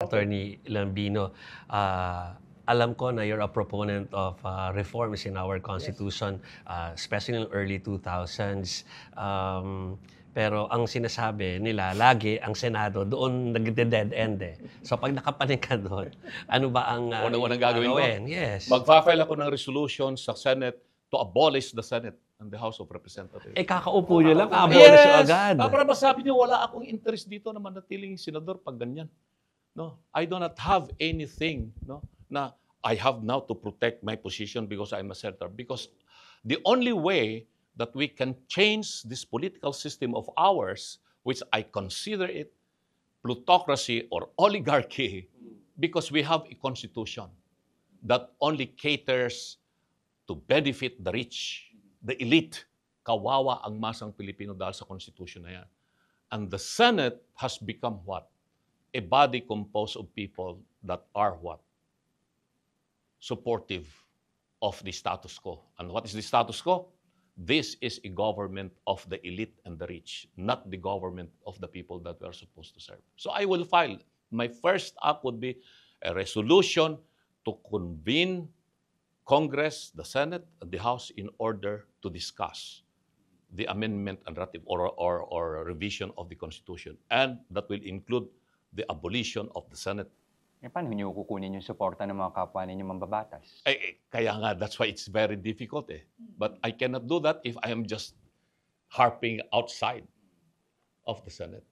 Attorney Lambino, alam ko na you're a proponent of reforms in our Constitution, especially in the early 2000s. Pero ang sinasabi nila, lagi ang Senado doon nagde-dead end eh. So pag nakapaling ka doon, ano ba ang Unang-unang gagawin ko? Yes. Magfa-file ako ng resolution sa Senate to abolish the Senate and the House of Representatives. Eh kakaupo nyo lang, abolish nyo agad. Para masabi niyo, wala akong interest dito na manatiling senador pag ganyan. No, I do not have anything, no, na I have now to protect my position because I'm a senator. Because the only way that we can change this political system of ours, which I consider it plutocracy or oligarchy, because we have a constitution that only caters to benefit the rich, the elite. Kawawa ang masang Pilipino dahil sa constitution na yan. And the Senate has become what? A body composed of people that are what? Supportive of the status quo. And what is the status quo? This is a government of the elite and the rich, not the government of the people that we are supposed to serve. So I will file. My first act would be a resolution to convene Congress, the Senate, and the House in order to discuss the amendment and or revision of the Constitution. And that will include the abolition of the Senate. Eh, paano niyo kukunin yung suporta ng mga kapwa ninyo mambabatas? Kaya nga, that's why it's very difficult eh. But I cannot do that if I am just harping outside of the Senate.